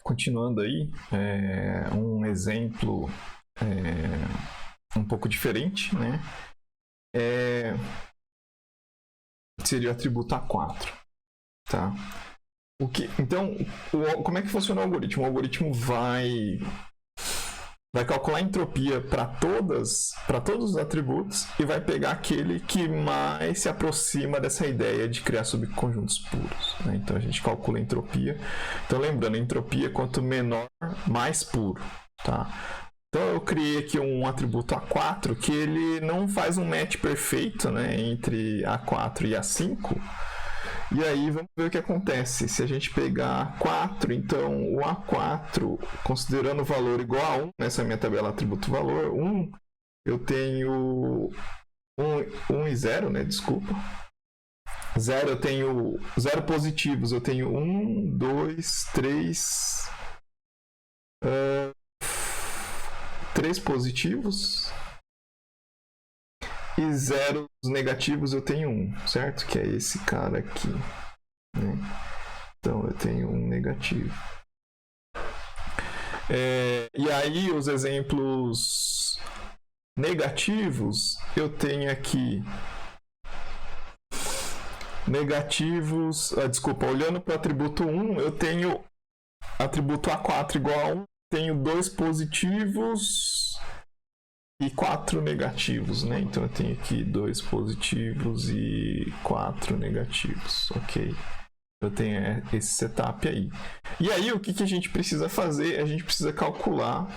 continuando aí, um exemplo um pouco diferente, né? Seria o atributo A4, tá? Então, como é que funciona o algoritmo? O algoritmo vai calcular a entropia para todos os atributos e vai pegar aquele que mais se aproxima dessa ideia de criar subconjuntos puros, né? Então a gente calcula a entropia. Então lembrando, a entropia quanto menor, mais puro, tá? Então eu criei aqui um atributo A4 que ele não faz um match perfeito, né, entre A4 e A5. E aí vamos ver o que acontece. Se a gente pegar 4, então o A4, considerando o valor igual a 1, nessa minha tabela atributo valor, 1, eu tenho 1 e 0, né? Desculpa. 0 eu tenho 0 positivos, eu tenho 1, 2, 3, 3 positivos. E 0 negativos eu tenho 1, certo? Que é esse cara aqui, né? Então eu tenho 1 negativo. E aí os exemplos negativos, eu tenho aqui negativos, olhando para o atributo 1, eu tenho atributo A4 igual a 1, tenho 2 positivos e 4 negativos, né? Então eu tenho aqui 2 positivos e 4 negativos, ok? Eu tenho esse setup aí. E aí o que a gente precisa fazer? A gente precisa calcular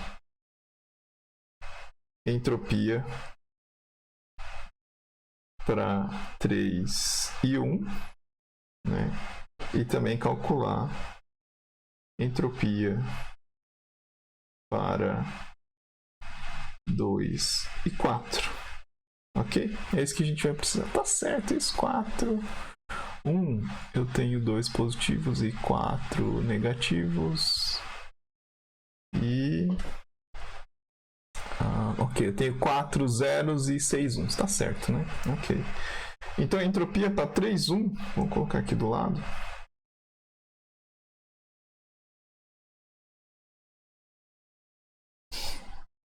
a entropia para 3 e 1, né? E também calcular entropia para 2 e 4. Ok? É isso que a gente vai precisar. Tá certo, isso. 4. 1, eu tenho 2 positivos e 4 negativos. E... ok, eu tenho 4 zeros e 6 uns. Tá certo, né? Ok. Então a entropia para 3, 1. Vou colocar aqui do lado.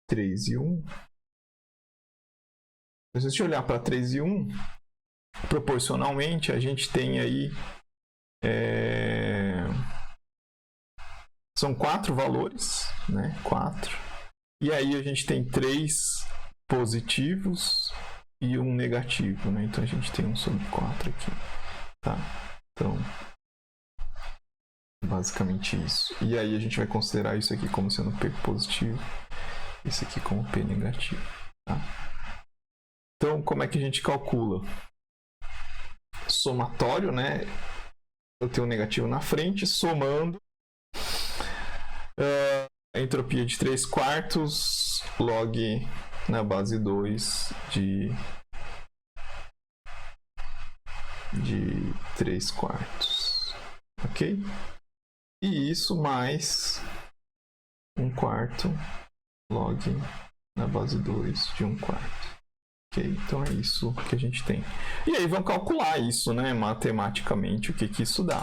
Três e 1. Se a gente olhar para 3 e 1, proporcionalmente a gente tem aí são 4 valores, né? 4. E aí a gente tem 3 positivos e 1 negativo, né? Então a gente tem 1 sobre 4 aqui, tá? Então, basicamente isso. E aí a gente vai considerar isso aqui como sendo P positivo, isso aqui como P negativo, tá? Então, como é que a gente calcula? Somatório, né? Eu tenho um negativo na frente, somando a entropia de 3 quartos log na base 2 de 3 quartos, ok? E isso mais 1 quarto log na base 2 de 1 quarto. Ok, então é isso que a gente tem. E aí vamos calcular isso, né, matematicamente, o que isso dá.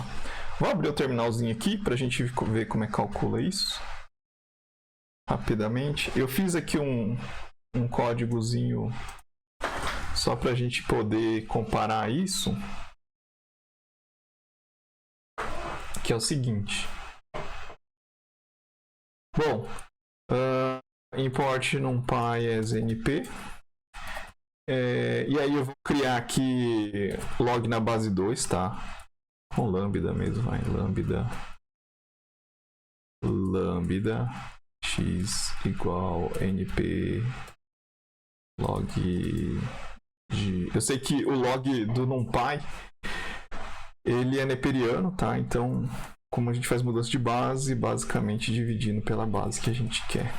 Vou abrir o terminalzinho aqui para a gente ver como é que calcula isso. Rapidamente. Eu fiz aqui um códigozinho só para a gente poder comparar isso. Que é o seguinte. Bom, import numpy as np. E aí eu vou criar aqui log na base 2, tá? Com lambda mesmo, vai. Lambda x igual np log de... Eu sei que o log do numpy ele é neperiano, tá? Então, como a gente faz mudança de base, basicamente dividindo pela base que a gente quer.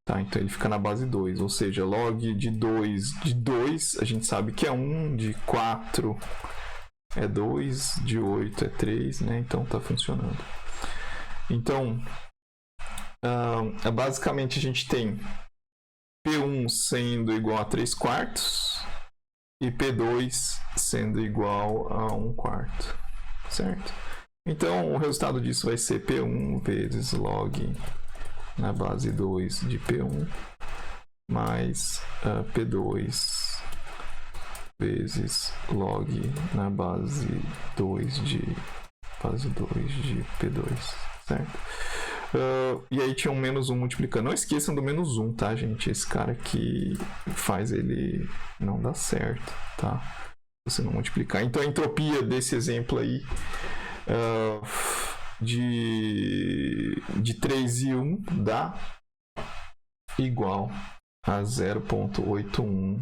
Tá, então ele fica na base 2, ou seja, log de 2 a gente sabe que é 1, de 4 é 2, de 8 é 3, né? Então tá funcionando. Então, basicamente a gente tem P1 sendo igual a 3 quartos e P2 sendo igual a 1 quarto, certo? Então, o resultado disso vai ser P1 vezes log na base 2 de P1 mais P2 vezes log na base 2 de P2, certo? E aí tinha um menos 1 multiplicando. Não esqueçam do menos 1, tá, gente? Esse cara aqui faz ele não dar certo, tá? Se você não multiplicar. Então, a entropia desse exemplo aí de 3 e 1 dá igual a 0.81.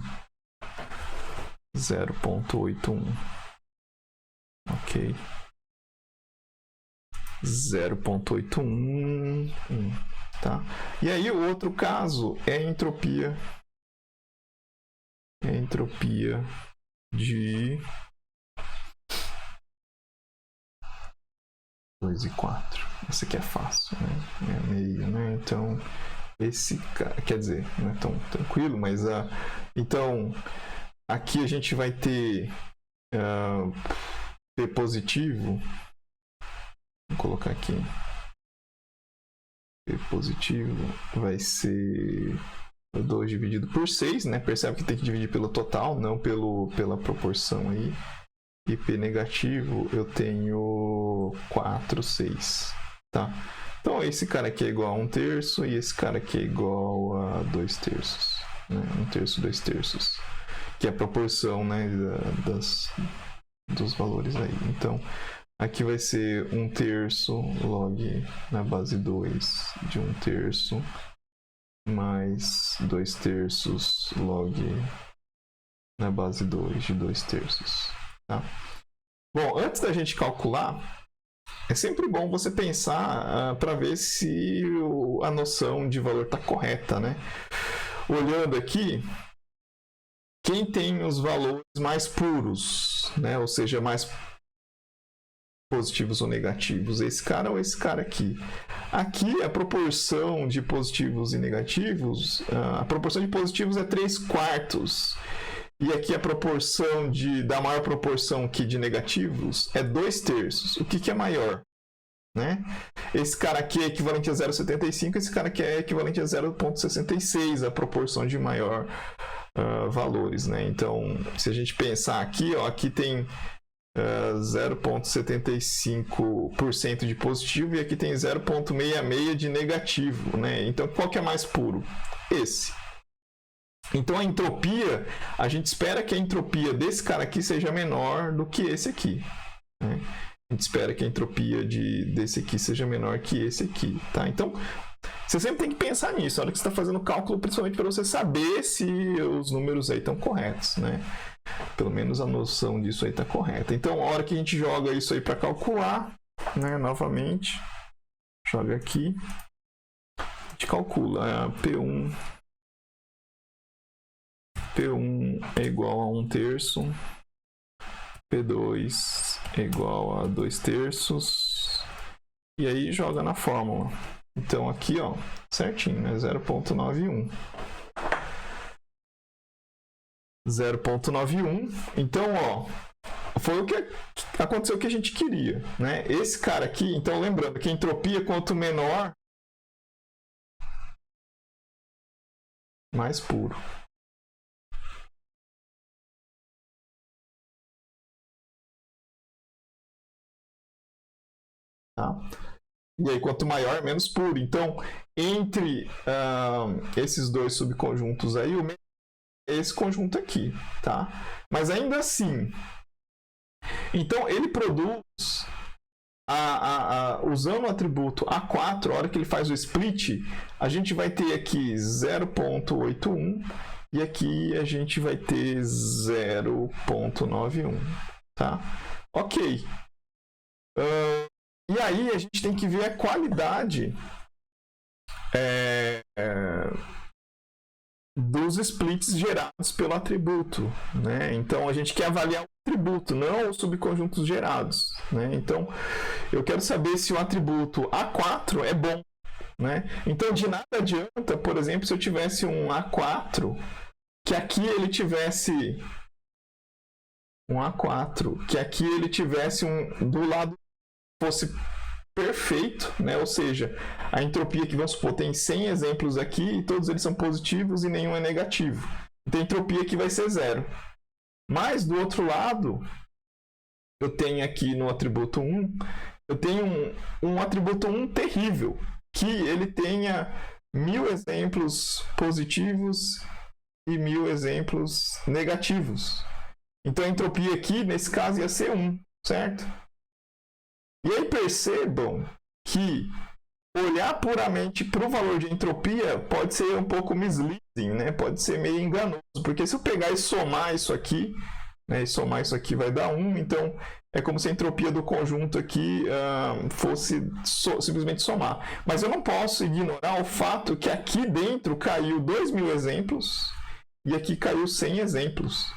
0.81. Ok. 0.811, tá? E aí o outro caso é a entropia. É a entropia de 2 e 4. Esse aqui é fácil, né? É meio, né? Então, esse cara, quer dizer, não é tão tranquilo, mas então aqui a gente vai ter P positivo. Vou colocar aqui. P positivo vai ser 2 dividido por 6, né? Percebe que tem que dividir pelo total, não pela proporção aí. E P negativo eu tenho 4, 6, tá? Então esse cara aqui é igual a 1/3 e esse cara aqui é igual a 2/3, né? 1/3, 2/3, que é a proporção, né, dos valores aí. Então aqui vai ser 1/3 log na base 2 de 1/3 mais 2/3 log na base 2 de 2/3. Tá? Bom, antes da gente calcular, é sempre bom você pensar para ver se a noção de valor está correta, né? Olhando aqui, quem tem os valores mais puros, né? Ou seja, mais positivos ou negativos, esse cara ou esse cara aqui. Aqui a proporção de positivos e negativos, a proporção de positivos é 3/4. E aqui a proporção da maior proporção aqui de negativos é 2/3. O que é maior? Né? Esse cara aqui é equivalente a 0,75, esse cara aqui é equivalente a 0,66, a proporção de maior valores. Né? Então, se a gente pensar aqui, ó, aqui tem 0,75% de positivo e aqui tem 0,66% de negativo. Né? Então, qual que é mais puro? Esse. Então, a entropia, a gente espera que a entropia desse cara aqui seja menor do que esse aqui. Né? A gente espera que a entropia desse aqui seja menor que esse aqui. Tá? Então, você sempre tem que pensar nisso, na hora que você está fazendo o cálculo, principalmente para você saber se os números aí estão corretos. Né? Pelo menos a noção disso aí está correta. Então, a hora que a gente joga isso aí para calcular, né, novamente, joga aqui, a gente calcula P1 é igual a 1/3, P2 é igual a 2/3, e aí joga na fórmula. Então aqui, ó, certinho, né? 0,91. 0,91. Então, ó, foi o que aconteceu que a gente queria, né? Esse cara aqui, então lembrando que a entropia quanto menor, mais puro. Tá? E aí, quanto maior, menos puro. Então, entre esses dois subconjuntos aí, o é esse conjunto aqui, tá? Mas ainda assim, então ele produz, usando o atributo A4, a hora que ele faz o split, a gente vai ter aqui 0,81 e aqui a gente vai ter 0,91, tá? Ok. E aí a gente tem que ver a qualidade dos splits gerados pelo atributo, né? Então a gente quer avaliar o atributo, não os subconjuntos gerados, né? Então eu quero saber se o atributo A4 é bom, né? Então de nada adianta, por exemplo, se eu tivesse um A4 que aqui ele tivesse do lado fosse perfeito, né? Ou seja, a entropia que, vamos supor, tem 100 exemplos aqui e todos eles são positivos e nenhum é negativo. Então a entropia aqui vai ser 0. Mas, do outro lado, eu tenho aqui no atributo 1, eu tenho um atributo 1 terrível, que ele tenha 1000 exemplos positivos e 1000 exemplos negativos. Então a entropia aqui, nesse caso, ia ser 1, certo? E aí percebam que olhar puramente para o valor de entropia pode ser um pouco misleading, né? Pode ser meio enganoso, porque se eu pegar e somar isso aqui, né, e somar isso aqui vai dar 1, então é como se a entropia do conjunto aqui fosse simplesmente somar. Mas eu não posso ignorar o fato que aqui dentro caiu 2000 exemplos e aqui caiu 100 exemplos.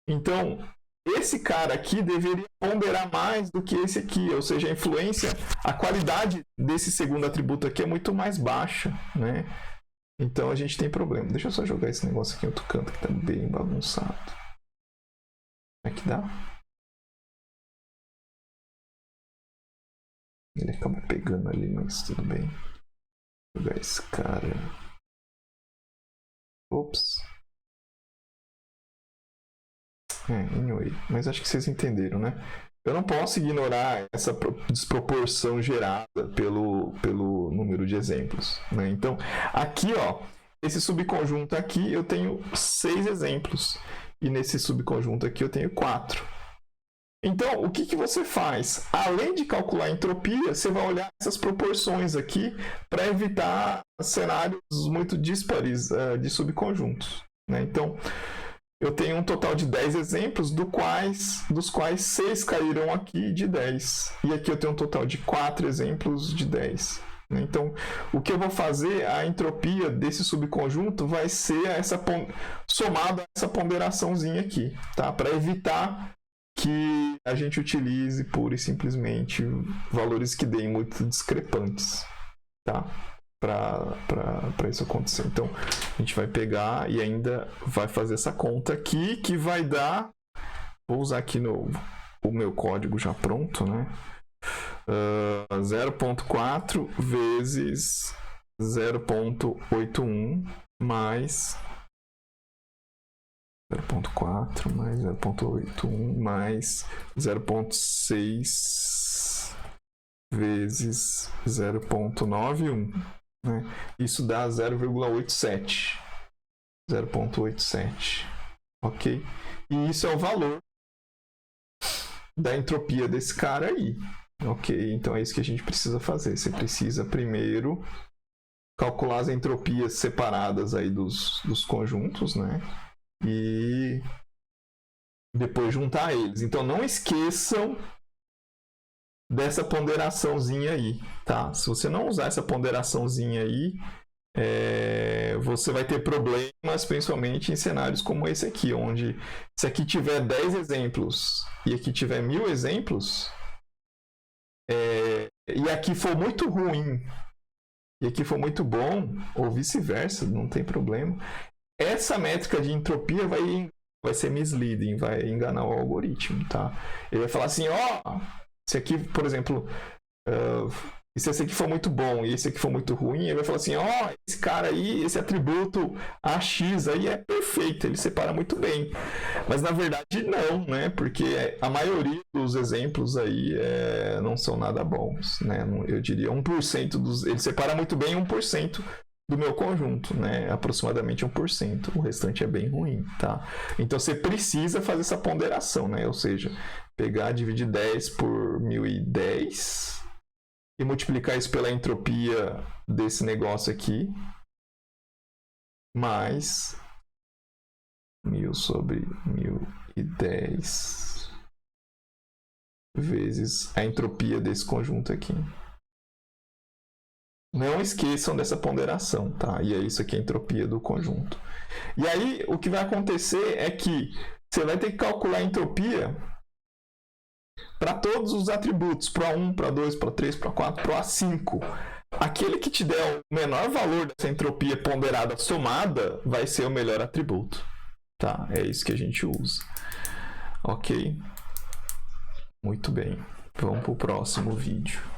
Então, esse cara aqui deveria ponderar mais do que esse aqui, ou seja, a influência, a qualidade desse segundo atributo aqui é muito mais baixa, né? Então a gente tem problema. Deixa eu só jogar esse negócio aqui em outro canto que tá bem bagunçado. Como é que dá? Ele acaba pegando ali, mas tudo bem. Vou jogar esse cara. Ops. Anyway, mas acho que vocês entenderam, né? Eu não posso ignorar essa desproporção gerada pelo número de exemplos, né? Então, aqui, ó, esse subconjunto aqui eu tenho 6 exemplos e nesse subconjunto aqui eu tenho 4. Então, o que você faz? Além de calcular a entropia, você vai olhar essas proporções aqui para evitar cenários muito díspares de subconjuntos, né? Então, eu tenho um total de 10 exemplos, dos quais 6 caíram aqui de 10. E aqui eu tenho um total de 4 exemplos de 10. Então, o que eu vou fazer, a entropia desse subconjunto vai ser somado a essa ponderaçãozinha aqui, tá? Para evitar que a gente utilize pura e simplesmente valores que deem muito discrepantes, tá? Para isso acontecer. Então, a gente vai pegar e ainda vai fazer essa conta aqui, que vai dar... Vou usar aqui o meu código já pronto, né? 0.4 vezes 0.81 mais 0.4 mais 0.81 mais 0.6 vezes 0.91, né? Isso dá 0,87. 0,87. Ok? E isso é o valor da entropia desse cara aí. Ok? Então é isso que a gente precisa fazer. Você precisa primeiro calcular as entropias separadas aí dos conjuntos, né? E depois juntar eles. Então não esqueçam dessa ponderaçãozinha aí, tá? Se você não usar essa ponderaçãozinha aí, você vai ter problemas, principalmente em cenários como esse aqui, onde se aqui tiver 10 exemplos e aqui tiver 1000 exemplos, e aqui for muito ruim e aqui for muito bom, ou vice-versa, não tem problema, essa métrica de entropia vai ser misleading, vai enganar o algoritmo, tá? Ele vai falar assim, se aqui, por exemplo, se esse aqui for muito bom e esse aqui for muito ruim, ele vai falar assim, esse cara aí, esse atributo AX aí é perfeito, ele separa muito bem. Mas na verdade não, né? Porque a maioria dos exemplos aí não são nada bons, né? Eu diria 1% ele separa muito bem 1% do meu conjunto, né? Aproximadamente 1%. O restante é bem ruim, tá? Então você precisa fazer essa ponderação, né? Ou seja, pegar, dividir 10 por 1010 e multiplicar isso pela entropia desse negócio aqui, mais 1000 sobre 1010 vezes a entropia desse conjunto aqui. Não esqueçam dessa ponderação, tá? E é isso aqui, a entropia do conjunto. E aí, o que vai acontecer é que você vai ter que calcular a entropia para todos os atributos, para 1, para 2, para 3, para 4, para 5. Aquele que te der o menor valor dessa entropia ponderada somada vai ser o melhor atributo. Tá? É isso que a gente usa. Ok? Muito bem. Vamos pro próximo vídeo.